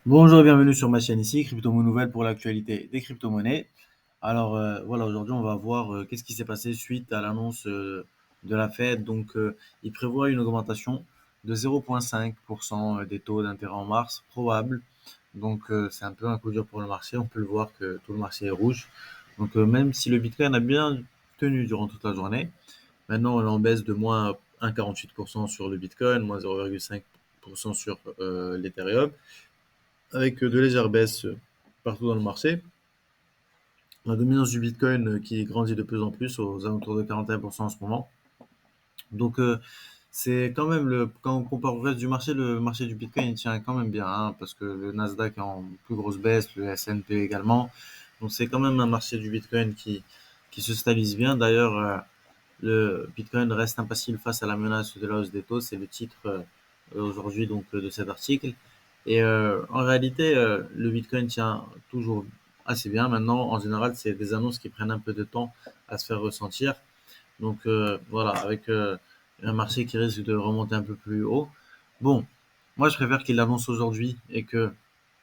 Bonjour et bienvenue sur ma chaîne ici, Crypto Nouvelles pour l'actualité des crypto-monnaies. Alors voilà, aujourd'hui on va voir qu'est-ce qui s'est passé suite à l'annonce de la Fed. Donc il prévoit une augmentation de 0,5% des taux d'intérêt en mars, probable. Donc c'est un peu un coup dur pour le marché, on peut le voir que tout le marché est rouge. Donc même si le Bitcoin a bien tenu durant toute la journée, maintenant on est en baisse de moins 1,48% sur le Bitcoin, moins 0,5% sur l'Ethereum avec de légères baisses partout dans le marché. La dominance du Bitcoin qui grandit de plus en plus aux alentours de 41% en ce moment. Donc c'est quand même quand on compare au reste du marché, le marché du Bitcoin il tient quand même bien, hein, parce que le Nasdaq est en plus grosse baisse, le S&P également. Donc c'est quand même un marché du Bitcoin qui se stabilise bien. D'ailleurs, le Bitcoin reste impassible face à la menace de la hausse des taux. C'est le titre aujourd'hui donc de cet article. Et en réalité, le Bitcoin tient toujours assez bien. Maintenant, en général, c'est des annonces qui prennent un peu de temps à se faire ressentir. Donc voilà, avec un marché qui risque de remonter un peu plus haut. Bon, moi je préfère qu'il l'annonce aujourd'hui et que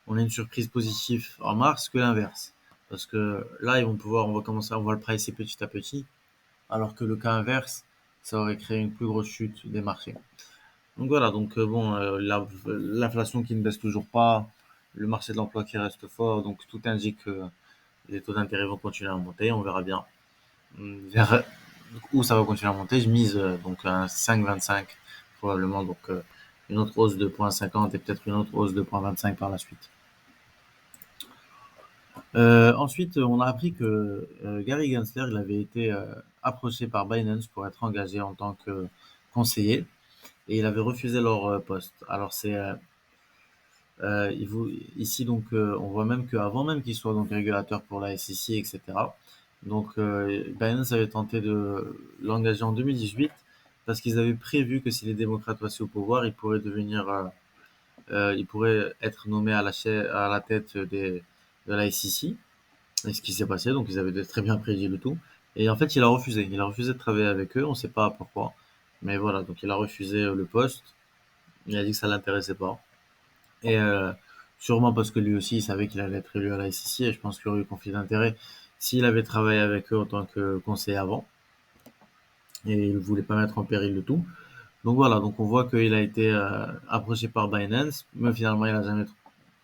on ait une surprise positive en mars que l'inverse. Parce que là, on va commencer, on va le pricer petit à petit, alors que le cas inverse, ça aurait créé une plus grosse chute des marchés. Donc voilà, donc bon, l'inflation qui ne baisse toujours pas, le marché de l'emploi qui reste fort, donc tout indique que les taux d'intérêt vont continuer à monter, on verra bien vers où ça va continuer à monter. Je mise donc un 5,25 probablement, donc une autre hausse de 0,50 et peut-être une autre hausse de 0,25 par la suite. Ensuite, on a appris que Gary Gensler, il avait été approché par Binance pour être engagé en tant que conseiller et il avait refusé leur poste. Alors c'est ici donc on voit même qu'avant même qu'il soit donc régulateur pour la SEC, etc. Donc Binance avait tenté de l'engager en 2018 parce qu'ils avaient prévu que si les démocrates passaient au pouvoir, il pourrait être nommé à la tête de la SEC. Et ce qui s'est passé, donc ils avaient très bien prédit le tout. Et en fait, il a refusé. Il a refusé de travailler avec eux. On ne sait pas pourquoi. Mais voilà, donc il a refusé le poste. Il a dit que ça l'intéressait pas. Et sûrement parce que lui aussi, il savait qu'il allait être élu à la SEC. Et je pense qu'il aurait eu conflit d'intérêt s'il avait travaillé avec eux en tant que conseiller avant. Et il ne voulait pas mettre en péril le tout. Donc voilà, donc on voit qu'il a été approché par Binance, mais finalement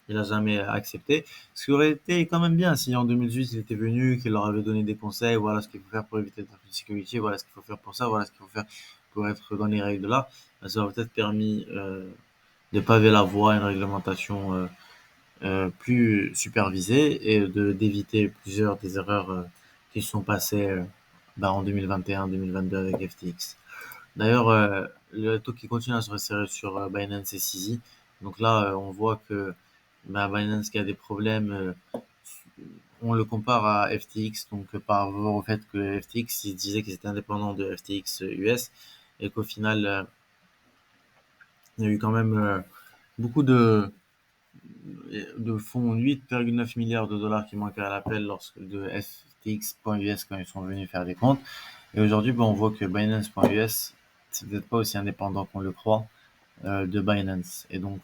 il a jamais accepté. Ce qui aurait été quand même bien si en 2018 il était venu, qu'il leur avait donné des conseils, voilà ce qu'il faut faire pour éviter le trafic de sécurité, voilà ce qu'il faut faire pour ça, voilà ce qu'il faut faire pour être dans les règles de là. Ça aurait peut-être permis de paver la voie à une réglementation plus supervisée et d'éviter plusieurs des erreurs qui se sont passées en 2021-2022 avec FTX. D'ailleurs, le taux qui continue à se resserrer sur Binance et CZ. Donc là, on voit que Binance qui a des problèmes, on le compare à FTX, donc par rapport au fait que FTX, il disait qu'ils étaient indépendants de FTX US et qu'au final, il y a eu quand même beaucoup de fonds, 8,9 milliards de dollars qui manquaient à l'appel lorsque de FTX.us quand ils sont venus faire des comptes. Et aujourd'hui, on voit que Binance.us, c'est peut-être pas aussi indépendant qu'on le croit de Binance. Et donc,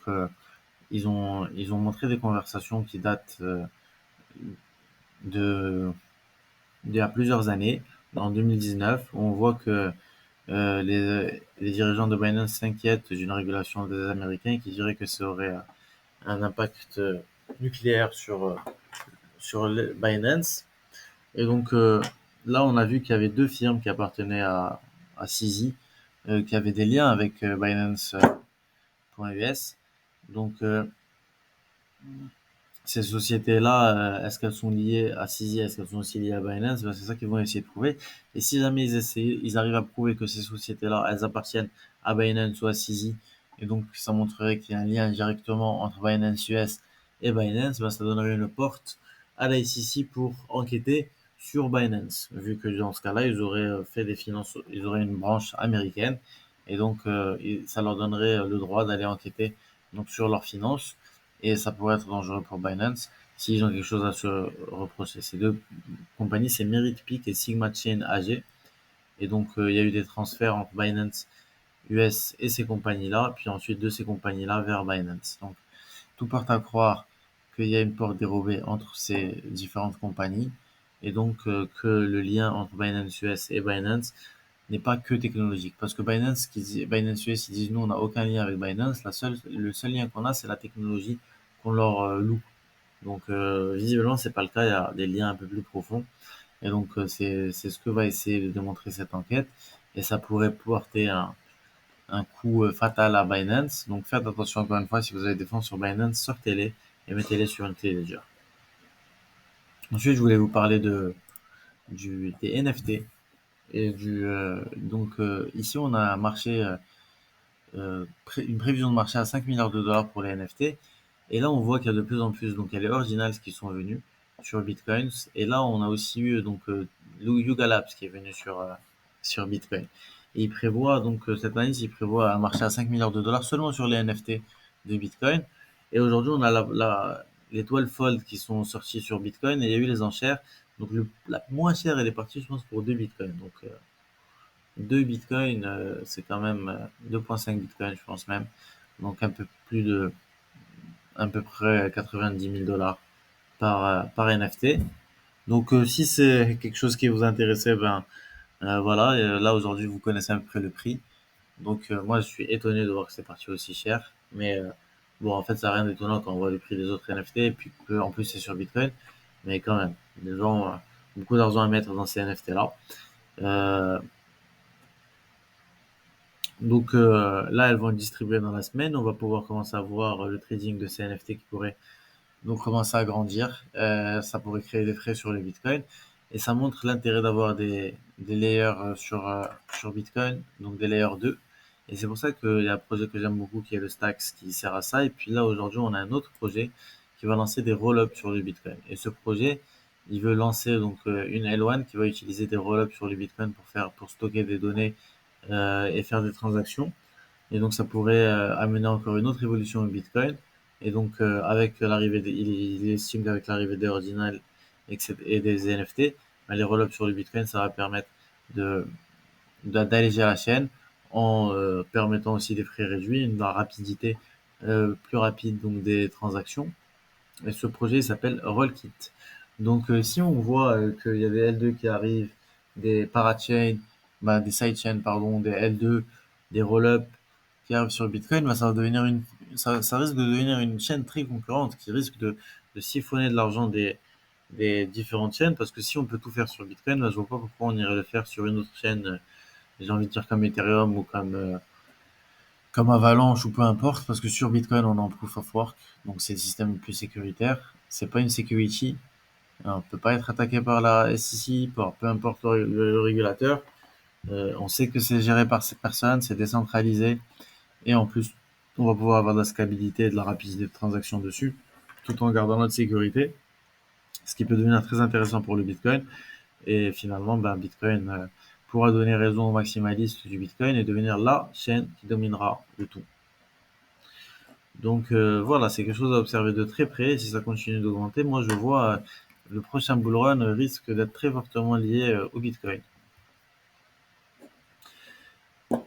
ils ont montré des conversations qui datent de, d'il y a plusieurs années, en 2019, où on voit que les dirigeants de Binance s'inquiètent d'une régulation des Américains qui dirait que ça aurait un impact nucléaire sur Binance. Et donc là, on a vu qu'il y avait deux firmes qui appartenaient à CZ, qui avaient des liens avec Binance.us. Donc ces sociétés-là, est-ce qu'elles sont liées à CZ, est-ce qu'elles sont aussi liées à Binance? Ben, c'est ça qu'ils vont essayer de prouver. Et si jamais ils arrivent à prouver que ces sociétés-là, elles appartiennent à Binance ou à CZ, et donc ça montrerait qu'il y a un lien directement entre Binance US et Binance, ben, ça donnerait une porte à la SEC pour enquêter sur Binance, vu que dans ce cas-là, ils auraient fait des finances, ils auraient une branche américaine, et donc ça leur donnerait le droit d'aller enquêter donc sur leurs finances et ça pourrait être dangereux pour Binance s'ils ont quelque chose à se reprocher. Ces deux compagnies, c'est Meritpeak et Sigma Chain AG. Et donc, il y a eu des transferts entre Binance US et ces compagnies-là, puis ensuite de ces compagnies-là vers Binance. Donc, tout porte à croire qu'il y a une porte dérobée entre ces différentes compagnies et donc que le lien entre Binance US et Binance n'est pas que technologique. Parce que Binance US, ils disent nous, on n'a aucun lien avec Binance. Le seul lien qu'on a, c'est la technologie qu'on leur loue. Donc visiblement, c'est pas le cas. Il y a des liens un peu plus profonds. Et donc c'est ce que va essayer de démontrer cette enquête. Et ça pourrait porter un coup fatal à Binance. Donc faites attention encore une fois, si vous avez des fonds sur Binance, sortez-les et mettez-les sur une clé Ledger. Ensuite, je voulais vous parler des NFT. Et ici, on a un marché, une prévision de marché à 5 milliards de dollars pour les NFT. Et là, on voit qu'il y a de plus en plus, donc il y a les originals qui sont venus sur Bitcoin. Et là, on a aussi eu Yuga Labs qui est venu sur Bitcoin. Et il prévoit, donc cette année, il prévoit un marché à 5 milliards de dollars seulement sur les NFT de Bitcoin. Et aujourd'hui, on a les 12 Fold qui sont sortis sur Bitcoin et il y a eu les enchères. Donc la moins chère, elle est partie, je pense, pour 2 Bitcoins. Donc 2 Bitcoins, c'est quand même 2,5 Bitcoins, je pense même. Donc un peu plus de à peu près 90 000 dollars par NFT. Donc si c'est quelque chose qui vous intéressait, ben voilà, là aujourd'hui vous connaissez à peu près le prix. Donc moi je suis étonné de voir que c'est parti aussi cher. Mais bon, en fait ça n'a rien d'étonnant quand on voit le prix des autres NFT et puis en plus c'est sur Bitcoin. Mais quand même, les gens ont beaucoup d'argent à mettre dans ces NFT là. Euh, là, elles vont être distribuées dans la semaine. On va pouvoir commencer à voir le trading de ces NFT qui pourrait donc commencer à grandir. Ça pourrait créer des frais sur les bitcoins. Et ça montre l'intérêt d'avoir des layers sur Bitcoin, donc des layers 2. Et c'est pour ça qu'il y a un projet que j'aime beaucoup qui est le Stacks qui sert à ça. Et puis là, aujourd'hui, on a un autre projet qui va lancer des roll-ups sur le Bitcoin. Et ce projet, il veut lancer donc une L1 qui va utiliser des roll-ups sur le Bitcoin pour stocker des données et faire des transactions. Et donc ça pourrait amener encore une autre évolution au Bitcoin. Et donc avec il estime qu'avec l'arrivée des ordinals et des NFT, ben, les roll-ups sur le Bitcoin, ça va permettre de d'alléger la chaîne en permettant aussi des frais réduits, une rapidité plus rapide donc des transactions. Et ce projet il s'appelle Rollkit. Donc si on voit qu'il y a des L2 qui arrivent, des parachains, bah, des sidechains pardon, des L2, des roll-ups qui arrivent sur Bitcoin, bah, ça risque de devenir une chaîne très concurrente qui risque de siphonner de l'argent des différentes chaînes parce que si on peut tout faire sur Bitcoin, bah, je vois pas pourquoi on irait le faire sur une autre chaîne, j'ai envie de dire comme Ethereum ou comme Avalanche ou peu importe, parce que sur Bitcoin, on est en proof of work, donc c'est le système le plus sécuritaire. C'est pas une security. On peut pas être attaqué par la SEC, par peu importe le régulateur. On sait que c'est géré par ces personnes, c'est décentralisé, et en plus, on va pouvoir avoir de la stabilité et de la rapidité de transaction dessus, tout en gardant notre sécurité, ce qui peut devenir très intéressant pour le Bitcoin. Et finalement, ben, Bitcoin pourra donner raison aux maximalistes du Bitcoin et devenir la chaîne qui dominera le tout. Donc voilà, c'est quelque chose à observer de très près. Si ça continue d'augmenter, moi je vois le prochain bull run risque d'être très fortement lié au Bitcoin.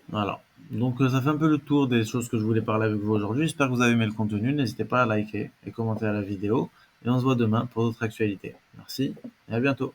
Voilà. Donc ça fait un peu le tour des choses que je voulais parler avec vous aujourd'hui. J'espère que vous avez aimé le contenu. N'hésitez pas à liker et commenter la vidéo. Et on se voit demain pour d'autres actualités. Merci et à bientôt.